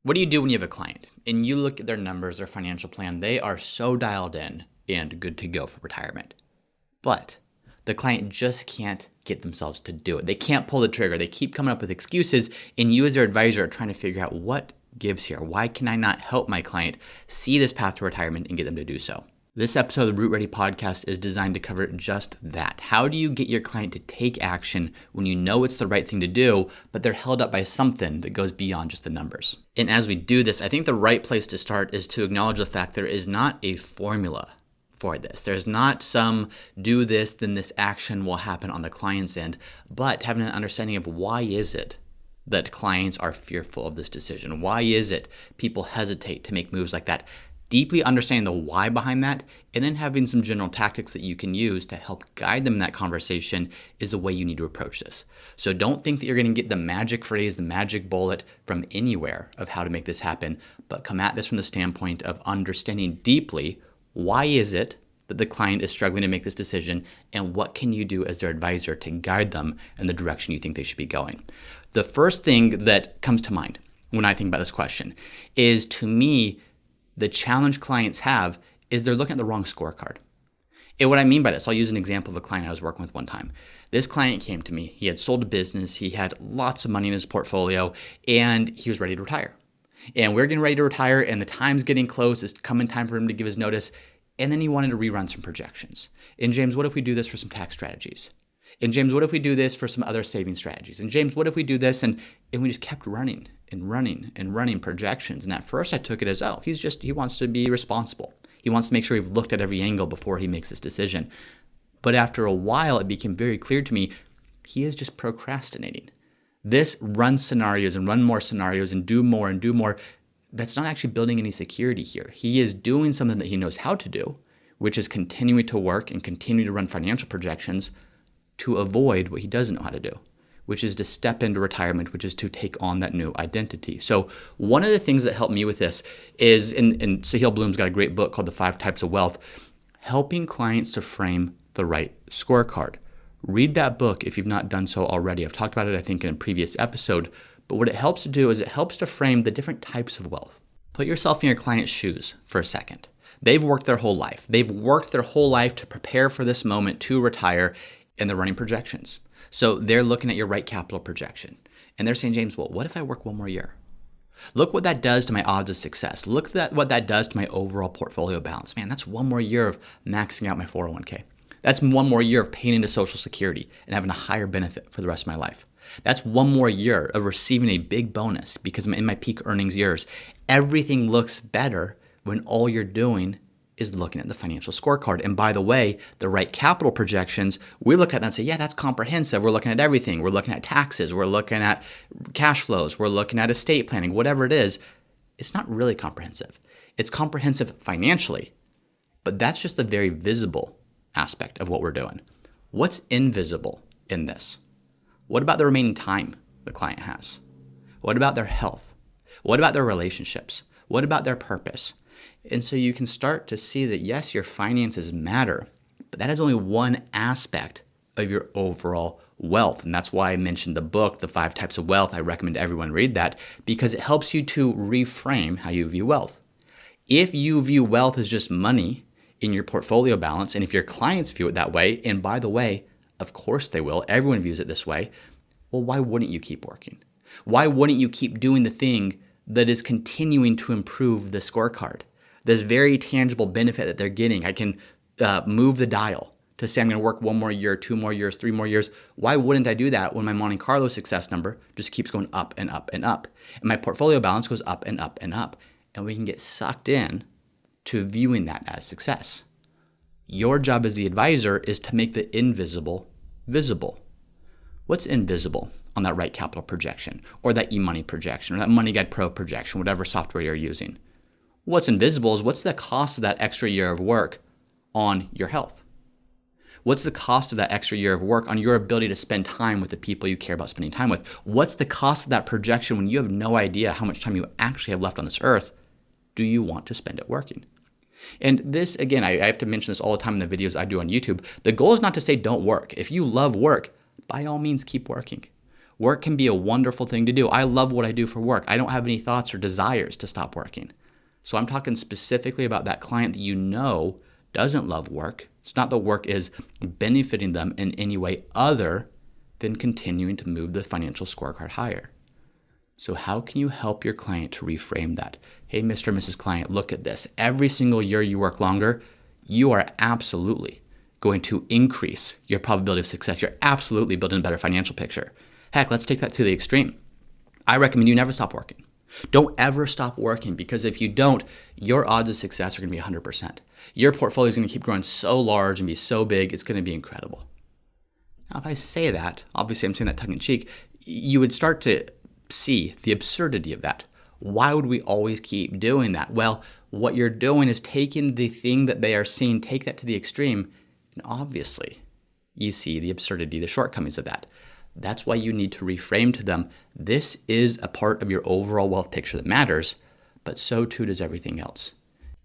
What do you do when you have a client and you look at their numbers, their financial plan? They are so dialed in and good to go for retirement. But the client just can't get themselves to do it. They can't pull the trigger. They keep coming up with excuses, and you as their advisor are trying to figure out what gives here. Why can I not help my client see this path to retirement and get them to do so? This episode of the Root Ready podcast is designed to cover just that. How do you get your client to take action when you know it's the right thing to do, but they're held up by something that goes beyond just the numbers? And as we do this, I think the right place to start is to acknowledge the fact there is not a formula for this. There's not some do this, then this action will happen on the client's end, but having an understanding of why is it that clients are fearful of this decision? Why is it people hesitate to make moves like that? Deeply understanding the why behind that, and then having some general tactics that you can use to help guide them in that conversation is the way you need to approach this. So don't think that you're going to get the magic phrase, the magic bullet from anywhere of how to make this happen, but come at this from the standpoint of understanding deeply why is it that the client is struggling to make this decision, and what can you do as their advisor to guide them in the direction you think they should be going. The first thing that comes to mind when I think about this question is, to me, the challenge clients have is they're looking at the wrong scorecard. And what I mean by this, I'll use an example of a client I was working with one time. This client came to me. He had sold a business. He had lots of money in his portfolio, and he was ready to retire. And we're getting ready to retire, and the time's getting close. It's coming time for him to give his notice. And then he wanted to rerun some projections. And James, what if we do this for some tax strategies? And James, what if we do this for some other saving strategies? And James, what if we do this? And we just kept running and running projections. And at first I took it as, oh, he wants to be responsible. He wants to make sure we've looked at every angle before he makes this decision. But after a while, it became very clear to me, he is just procrastinating. This run scenarios and run more scenarios and do more, that's not actually building any security here. He is doing something that he knows how to do, which is continuing to work and continue to run financial projections to avoid what he doesn't know how to do, which is to step into retirement, which is to take on that new identity. So one of the things that helped me with this is, and Sahil Bloom's got a great book called The 5 Types of Wealth, helping clients to frame the right scorecard. Read that book if you've not done so already. I've talked about it, I think, in a previous episode. But what it helps to do is it helps to frame the different types of wealth. Put yourself in your client's shoes for a second. They've worked their whole life. They've worked their whole life to prepare for this moment to retire, and they're running projections. So they're looking at your right capital projection. And they're saying, James, well, what if I work one more year? Look what that does to my odds of success. Look at what that does to my overall portfolio balance. Man, that's one more year of maxing out my 401k. That's one more year of paying into Social Security and having a higher benefit for the rest of my life. That's one more year of receiving a big bonus because I'm in my peak earnings years. Everything looks better when all you're doing is looking at the financial scorecard. And by the way, the right capital projections, we look at that and say, yeah, that's comprehensive. We're looking at everything. We're looking at taxes. We're looking at cash flows. We're looking at estate planning, whatever it is. It's not really comprehensive. It's comprehensive financially, but that's just the very visible aspect of what we're doing. What's invisible in this? What about the remaining time the client has? What about their health? What about their relationships? What about their purpose? And so you can start to see that, yes, your finances matter, but that is only one aspect of your overall wealth. And that's why I mentioned the book, The 5 Types of Wealth. I recommend everyone read that because it helps you to reframe how you view wealth. If you view wealth as just money in your portfolio balance, and if your clients view it that way, and by the way, of course they will, everyone views it this way, well, why wouldn't you keep working? Why wouldn't you keep doing the thing that is continuing to improve the scorecard? This very tangible benefit that they're getting. I can move the dial to say I'm going to work one more year, 2 more years, 3 more years. Why wouldn't I do that when my Monte Carlo success number just keeps going up and up and up? And my portfolio balance goes up and up and up. And we can get sucked in to viewing that as success. Your job as the advisor is to make the invisible visible. What's invisible on that right capital projection or that eMoney projection or that Money Guide Pro projection, whatever software you're using? What's invisible is what's the cost of that extra year of work on your health? What's the cost of that extra year of work on your ability to spend time with the people you care about spending time with? What's the cost of that projection when you have no idea how much time you actually have left on this earth? Do you want to spend it working? And this, again, I have to mention this all the time in the videos I do on YouTube. The goal is not to say don't work. If you love work, by all means, keep working. Work can be a wonderful thing to do. I love what I do for work. I don't have any thoughts or desires to stop working. So I'm talking specifically about that client that you know doesn't love work. It's not that work is benefiting them in any way other than continuing to move the financial scorecard higher. So how can you help your client to reframe that? Hey, Mr. and Mrs. Client, look at this. Every single year you work longer, you are absolutely going to increase your probability of success. You're absolutely building a better financial picture. Heck, let's take that to the extreme. I recommend you never stop working. Don't ever stop working, because if you don't, your odds of success are going to be 100%. Your portfolio is going to keep growing so large and be so big, it's going to be incredible. Now, if I say that, obviously I'm saying that tongue in cheek, you would start to see the absurdity of that. Why would we always keep doing that? Well, what you're doing is taking the thing that they are seeing, take that to the extreme, and obviously you see the absurdity, the shortcomings of that. That's why you need to reframe to them, this is a part of your overall wealth picture that matters, but so too does everything else.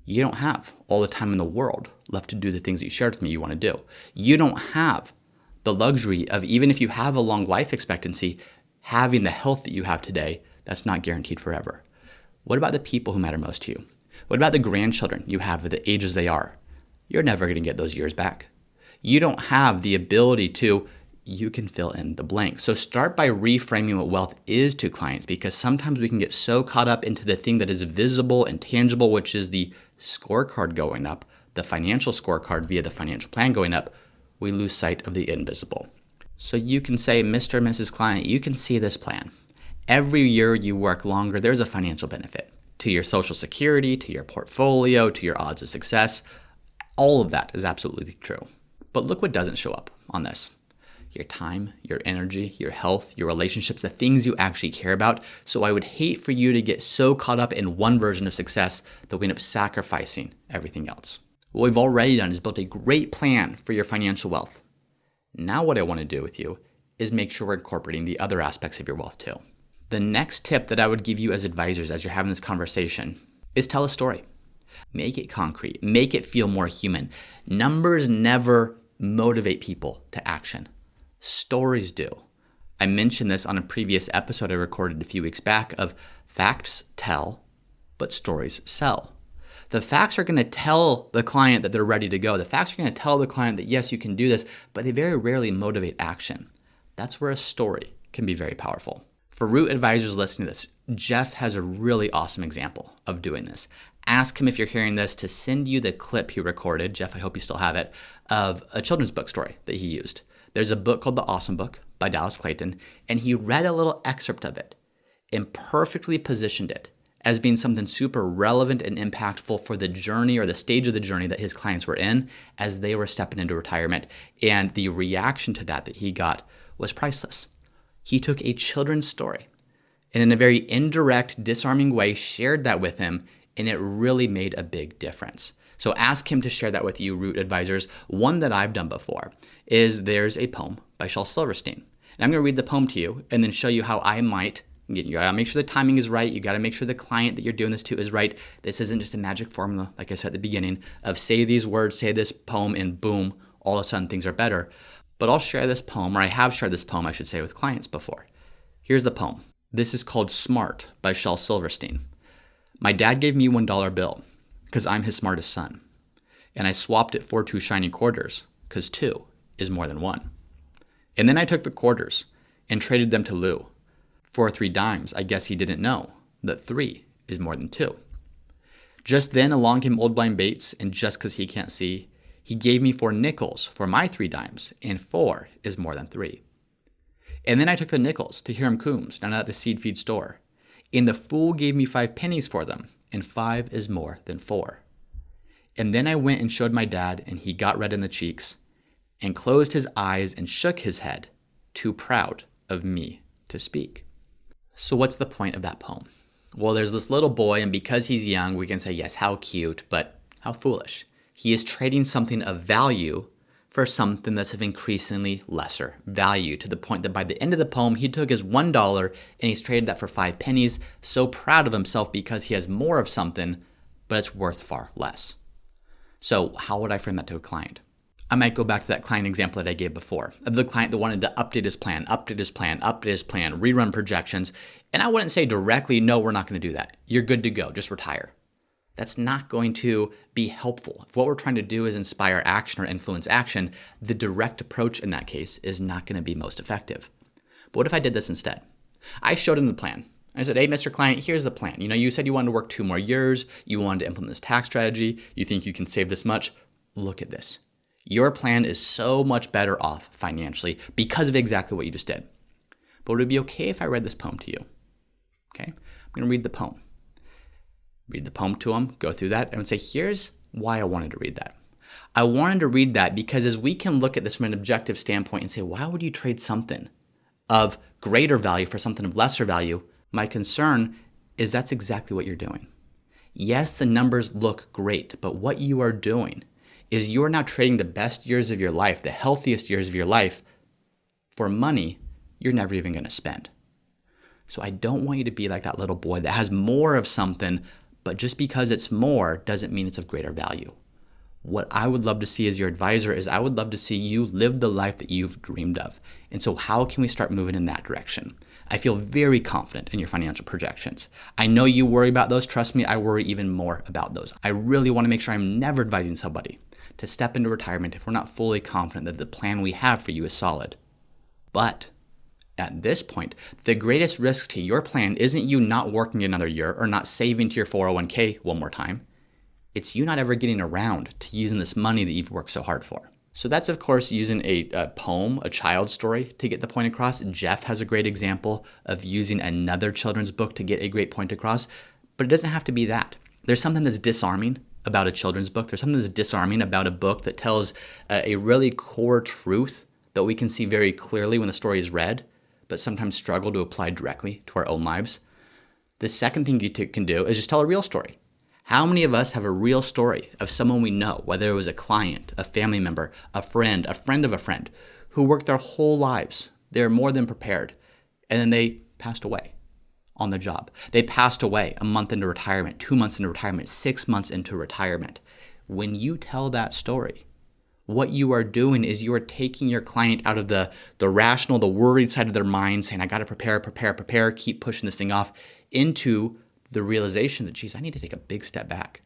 You don't have all the time in the world left to do the things that you shared with me you want to do. You don't have the luxury of, even if you have a long life expectancy, having the health that you have today. That's not guaranteed forever. What about the people who matter most to you? What about the grandchildren you have at the ages they are? You're never going to get those years back. You don't have the ability to, you can fill in the blank. So start by reframing what wealth is to clients, because sometimes we can get so caught up into the thing that is visible and tangible, which is the scorecard going up, the financial scorecard via the financial plan going up, we lose sight of the invisible. So you can say, Mr. and Mrs. Client, you can see this plan. Every year you work longer, there's a financial benefit to your Social Security, to your portfolio, to your odds of success. All of that is absolutely true. But look what doesn't show up on this. Your time, your energy, your health, your relationships, the things you actually care about. So I would hate for you to get so caught up in one version of success that we end up sacrificing everything else. What we've already done is built a great plan for your financial wealth. Now what I want to do with you is make sure we're incorporating the other aspects of your wealth too. The next tip that I would give you as advisors as you're having this conversation is tell a story. Make it concrete. Make it feel more human. Numbers never motivate people to action. Stories do. I mentioned this on a previous episode I recorded a few weeks back of facts tell, but stories sell. The facts are going to tell the client that they're ready to go. The facts are going to tell the client that yes, you can do this, but they very rarely motivate action. That's where a story can be very powerful. For Root advisors listening to this, Jeff has a really awesome example of doing this. Ask him, if you're hearing this, to send you the clip he recorded, Jeff, I hope you still have it, of a children's book story that he used. There's a book called The Awesome Book by Dallas Clayton, and he read a little excerpt of it and perfectly positioned it as being something super relevant and impactful for the journey or the stage of the journey that his clients were in as they were stepping into retirement. And the reaction to that he got was priceless. He took a children's story and in a very indirect, disarming way shared that with him, and it really made a big difference. So ask him to share that with you, Root advisors. One that I've done before is there's a poem by Shel Silverstein. And I'm going to read the poem to you and then show you how I might, you got to make sure the timing is right. You got to make sure the client that you're doing this to is right. This isn't just a magic formula, like I said at the beginning, of say these words, say this poem, and boom, all of a sudden things are better. But I'll share this poem, or I have shared this poem, I should say, with clients before. Here's the poem. This is called Smart by Shel Silverstein. My dad gave me $1 bill because I'm his smartest son. And I swapped it for 2 shiny quarters because 2 is more than 1. And then I took the quarters and traded them to Lou. For 3 dimes, I guess he didn't know that 3 is more than 2. Just then along came Old Blind Bates, and just because he can't see, he gave me 4 nickels for my 3 dimes, and 4 is more than 3. And then I took the nickels to Hiram Coombs down at the seed feed store, and the fool gave me 5 pennies for them, and 5 is more than 4. And then I went and showed my dad, and he got red in the cheeks, and closed his eyes and shook his head, too proud of me to speak. So what's the point of that poem? Well, there's this little boy, and because he's young, we can say, yes, how cute, but how foolish. He is trading something of value for something that's of increasingly lesser value, to the point that by the end of the poem, he took his $1 and he's traded that for 5 pennies, so proud of himself because he has more of something, but it's worth far less. So how would I frame that to a client? I might go back to that client example that I gave before of the client that wanted to update his plan, rerun projections. And I wouldn't say directly, no, we're not going to do that. You're good to go. Just retire. That's not going to be helpful. If what we're trying to do is inspire action or influence action, the direct approach in that case is not going to be most effective. But what if I did this instead? I showed him the plan. I said, hey, Mr. Client, here's the plan. You said you wanted to work 2 more years. You wanted to implement this tax strategy. You think you can save this much. Look at this. Your plan is so much better off financially because of exactly what you just did. But would it be okay if I read this poem to you? Okay, I'm going to read the poem. Read the poem to him, go through that, and I would say, here's why I wanted to read that. I wanted to read that because as we can look at this from an objective standpoint and say, why would you trade something of greater value for something of lesser value? My concern is that's exactly what you're doing. Yes, the numbers look great, but what you are doing is you're now trading the best years of your life, the healthiest years of your life, for money you're never even going to spend. So I don't want you to be like that little boy that has more of something, but just because it's more doesn't mean it's of greater value. What I would love to see as your advisor is I would love to see you live the life that you've dreamed of. And so how can we start moving in that direction? I feel very confident in your financial projections. I know you worry about those. Trust me, I worry even more about those. I really want to make sure I'm never advising somebody to step into retirement if we're not fully confident that the plan we have for you is solid. But at this point, the greatest risk to your plan isn't you not working another year or not saving to your 401k one more time. It's you not ever getting around to using this money that you've worked so hard for. So that's, of course, using a poem, a child's story to get the point across. Jeff has a great example of using another children's book to get a great point across, but it doesn't have to be that. There's something that's disarming about a children's book. There's something that's disarming about a book that tells a really core truth that we can see very clearly when the story is read, but sometimes struggle to apply directly to our own lives. The second thing you can do is just tell a real story. How many of us have a real story of someone we know, whether it was a client, a family member, a friend of a friend, who worked their whole lives? They're more than prepared, and then they passed away on the job. They passed away a month into retirement, 2 months into retirement, 6 months into retirement. When you tell that story, what you are doing is you are taking your client out of the rational, the worried side of their mind, saying, I got to prepare, keep pushing this thing off, into the realization that, geez, I need to take a big step back.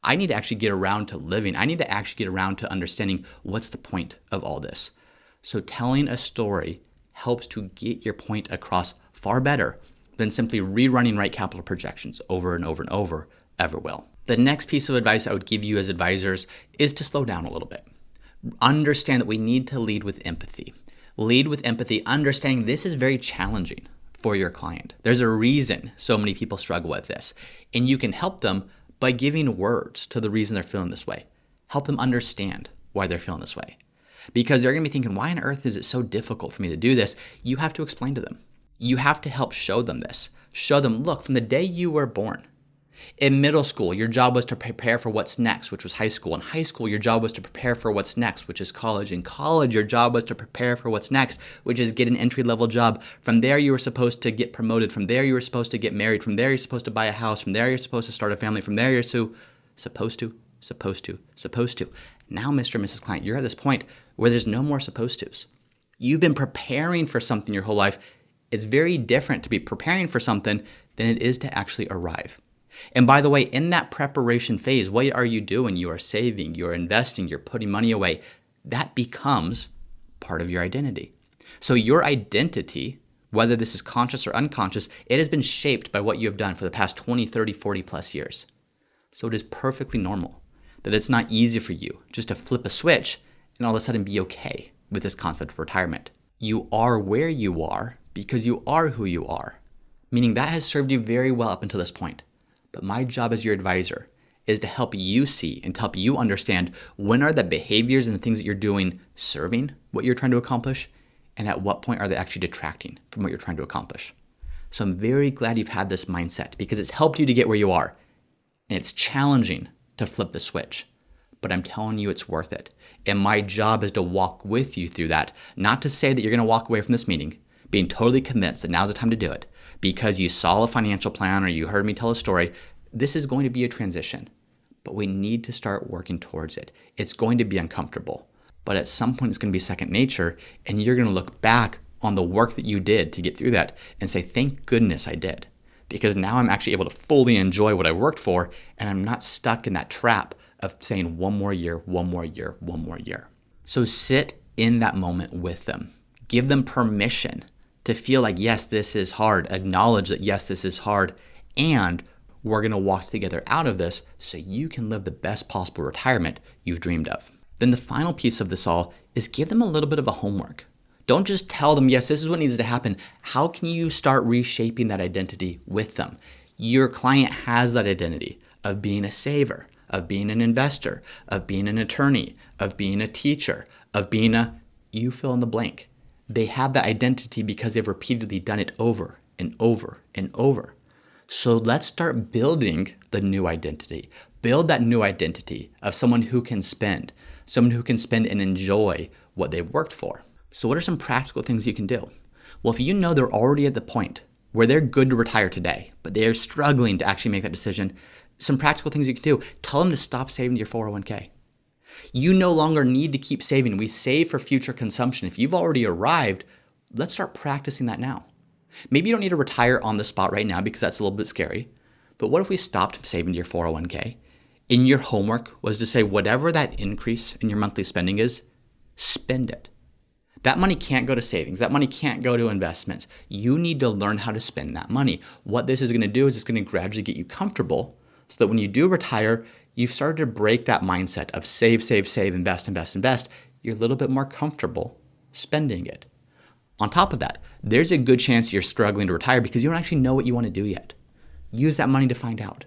I need to actually get around to living. I need to actually get around to understanding what's the point of all this. So telling a story helps to get your point across far better than simply rerunning right capital projections over and over and over ever will. The next piece of advice I would give you as advisors is to slow down a little bit. Understand that we need to lead with empathy. Lead with empathy, understanding this is very challenging for your client. There's a reason so many people struggle with this, and you can help them by giving words to the reason they're feeling this way. Help them understand why they're feeling this way. Because they're going to be thinking, why on earth is it so difficult for me to do this? You have to explain to them. You have to help show them this. Show them, look, from the day you were born, in middle school, your job was to prepare for what's next, which was high school. In high school, your job was to prepare for what's next, which is college. In college, your job was to prepare for what's next, which is get an entry-level job. From there, you were supposed to get promoted. From there, you were supposed to get married. From there, you're supposed to buy a house. From there, you're supposed to start a family. From there, you're supposed to. Now, Mr. and Mrs. Client, you're at this point where there's no more supposed tos. You've been preparing for something your whole life. It's very different to be preparing for something than it is to actually arrive. And by the way, in that preparation phase, what are you doing? You are saving, you're investing, you're putting money away. That becomes part of your identity. So your identity, whether this is conscious or unconscious, it has been shaped by what you have done for the past 20, 30, 40 plus years. So it is perfectly normal that it's not easy for you just to flip a switch and all of a sudden be okay with this concept of retirement. You are where you are because you are who you are, meaning that has served you very well up until this point. But my job as your advisor is to help you see and to help you understand when are the behaviors and the things that you're doing serving what you're trying to accomplish, and at what point are they actually detracting from what you're trying to accomplish. So I'm very glad you've had this mindset because it's helped you to get where you are. And it's challenging to flip the switch, but I'm telling you it's worth it. And my job is to walk with you through that, not to say that you're going to walk away from this meeting being totally convinced that now's the time to do it because you saw a financial plan or you heard me tell a story. This is going to be a transition. but we need to start working towards it. It's going to be uncomfortable, but at some point it's going to be second nature, and you're going to look back on the work that you did to get through that and say, thank goodness I did, because now I'm actually able to fully enjoy what I worked for, and I'm not stuck in that trap of saying one more year, one more year, one more year. So sit in that moment with them. Give them permission to feel like, yes, this is hard. Acknowledge that, yes, this is hard. And we're going to walk together out of this so you can live the best possible retirement you've dreamed of. Then the final piece of this all is give them a little bit of a homework. Don't just tell them, yes, this is what needs to happen. How can you start reshaping that identity with them? Your client has that identity of being a saver, of being an investor, of being an attorney, of being a teacher, of being you fill in the blank. They have that identity because they've repeatedly done it over and over and over. So let's start building the new identity. Build that new identity of someone who can spend and enjoy what they've worked for. So what are some practical things you can do? Well, if you know they're already at the point where they're good to retire today, but they're struggling to actually make that decision, some practical things you can do. Tell them to stop saving to your 401k. You no longer need to keep saving. We save for future consumption. If you've already arrived, let's start practicing that now. Maybe you don't need to retire on the spot right now because that's a little bit scary. But what if we stopped saving to your 401k? And your homework was to say whatever that increase in your monthly spending is, spend it. That money can't go to savings. That money can't go to investments. You need to learn how to spend that money. What this is going to do is it's going to gradually get you comfortable so that when you do retire, you've started to break that mindset of save, invest. You're a little bit more comfortable spending it. On top of that, there's a good chance you're struggling to retire because you don't actually know what you want to do yet. Use that money to find out.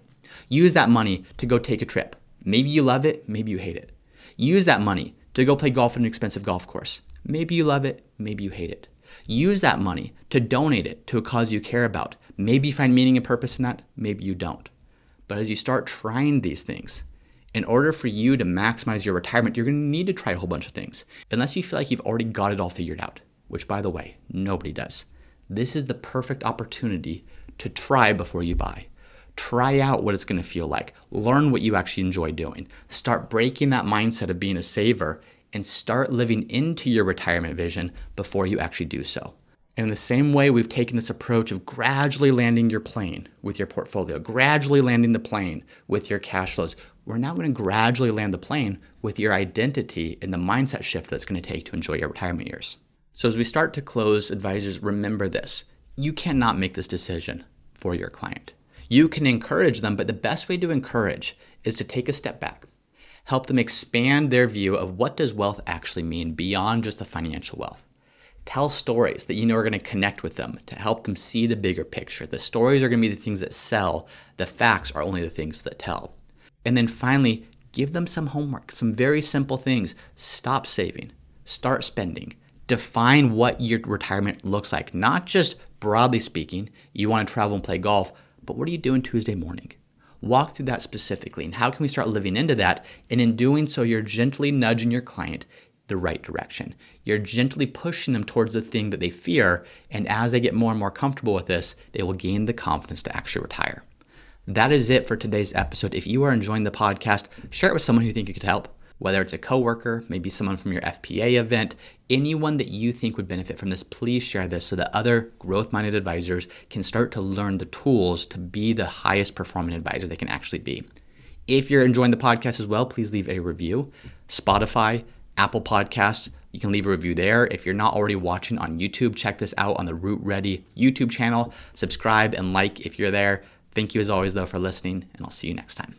Use that money to go take a trip. Maybe you love it, maybe you hate it. Use that money to go play golf at an expensive golf course. Maybe you love it, maybe you hate it. Use that money to donate it to a cause you care about. Maybe you find meaning and purpose in that, maybe you don't. But as you start trying these things, in order for you to maximize your retirement, you're going to need to try a whole bunch of things. Unless you feel like you've already got it all figured out, which by the way, nobody does. This is the perfect opportunity to try before you buy. Try out what it's going to feel like. Learn what you actually enjoy doing. Start breaking that mindset of being a saver and start living into your retirement vision before you actually do so. And in the same way, we've taken this approach of gradually landing your plane with your portfolio, gradually landing the plane with your cash flows. We're now going to gradually land the plane with your identity and the mindset shift that's going to take to enjoy your retirement years. So as we start to close, advisors, remember this. You cannot make this decision for your client. You can encourage them, but the best way to encourage is to take a step back. Help them expand their view of what does wealth actually mean beyond just the financial wealth. Tell stories that you know are going to connect with them to help them see the bigger picture. The stories are going to be the things that sell. The facts are only the things that tell. And then finally, give them some homework, some very simple things. Stop saving. Start spending. Define what your retirement looks like. Not just broadly speaking, you want to travel and play golf, but what are you doing Tuesday morning? Walk through that specifically, and how can we start living into that? And in doing so, you're gently nudging your client the right direction. You're gently pushing them towards the thing that they fear, and as they get more and more comfortable with this, they will gain the confidence to actually retire. That is it for today's episode. If you are enjoying the podcast, share it with someone who you think it could help. Whether it's a coworker, maybe someone from your FPA event, anyone that you think would benefit from this, please share this so that other growth-minded advisors can start to learn the tools to be the highest performing advisor they can actually be. If you're enjoying the podcast as well, please leave a review. Spotify, Apple Podcasts, you can leave a review there. If you're not already watching on YouTube, check this out on the Root Ready YouTube channel. Subscribe and like if you're there. Thank you as always, though, for listening, and I'll see you next time.